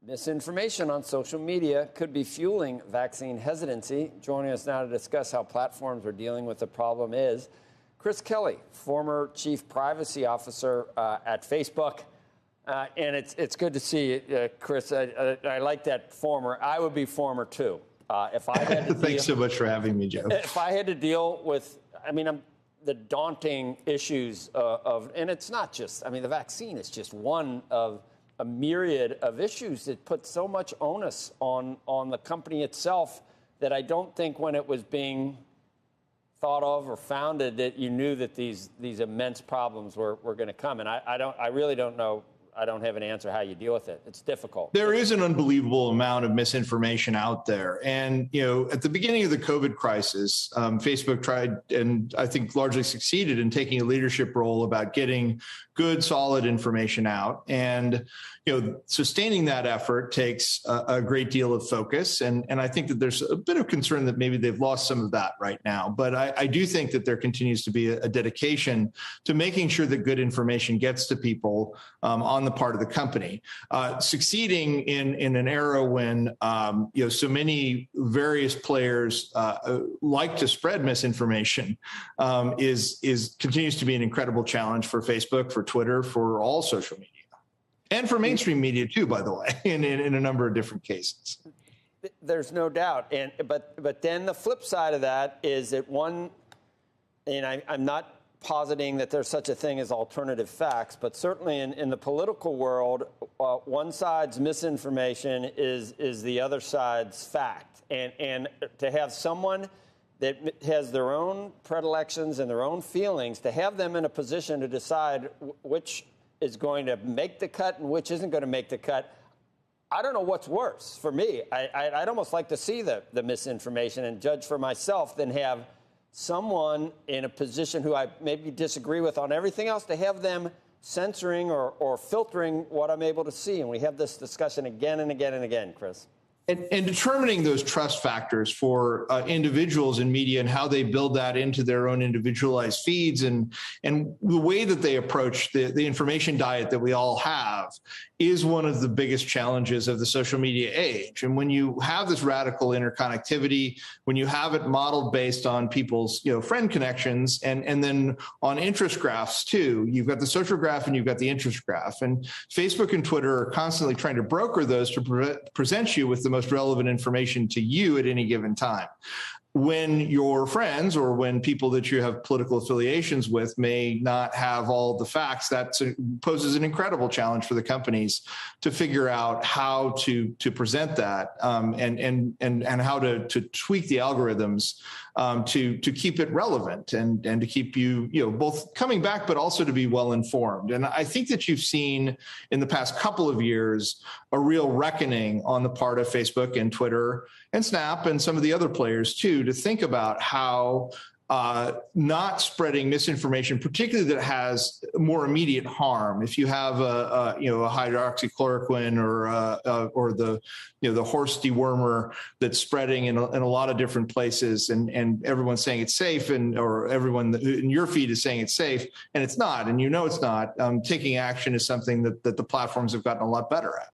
Misinformation on social media could be fueling vaccine hesitancy. Joining us now to discuss how platforms are dealing with the problem is Chris Kelly, former chief privacy officer at Facebook. And it's good to see you, Chris. I like that former. I would be former, too. If I had to Thanks so much for having me, Joe. If I had to deal with, the daunting issues and it's not just, the vaccine is just one of a myriad of issues that put so much onus on the company itself that I don't think when it was being thought of or founded that you knew that these immense problems were going to come. And I really don't know. I don't have an answer how you deal with it. It's difficult. There is an unbelievable amount of misinformation out there. And, at the beginning of the COVID crisis, Facebook tried, and I think largely succeeded in taking a leadership role about getting good, solid information out. And, sustaining that effort takes a great deal of focus. And I think that there's a bit of concern that maybe they've lost some of that right now. But I do think that there continues to be a dedication to making sure that good information gets to people on the part of the company. Succeeding in an era when, so many various players like to spread misinformation continues to be an incredible challenge for Facebook, for Twitter, for all social media. And for mainstream media, too, by the way, in a number of different cases. There's no doubt. But then the flip side of that is that I'm not positing that there's such a thing as alternative facts, but certainly in the political world, one side's misinformation is the other side's fact. And to have someone that has their own predilections and their own feelings, to have them in a position to decide which is going to make the cut and which isn't going to make the cut, I don't know what's worse for me. I'd almost like to see the misinformation and judge for myself than have someone in a position who I maybe disagree with on everything else, to have them censoring or filtering what I'm able to see. And we have this discussion again and again and again, Chris. And determining those trust factors for individuals in media and how they build that into their own individualized feeds and the way that they approach the information diet that we all have is one of the biggest challenges of the social media age. And when you have this radical interconnectivity, when you have it modeled based on people's friend connections and then on interest graphs too, you've got the social graph and you've got the interest graph. And Facebook and Twitter are constantly trying to broker those to present you with the most relevant information to you at any given time. When your friends or when people that you have political affiliations with may not have all the facts, that poses an incredible challenge for the companies to figure out how to present that and how to tweak the algorithms to keep it relevant and to keep you both coming back, but also to be well informed. And I think that you've seen in the past couple of years a real reckoning on the part of Facebook and Twitter and Snap and some of the other players too, to think about how not spreading misinformation, particularly that has more immediate harm. If you have a hydroxychloroquine or the horse dewormer that's spreading in a lot of different places, and everyone's saying it's safe, or everyone in your feed is saying it's safe, and it's not, and it's not. Taking action is something that the platforms have gotten a lot better at.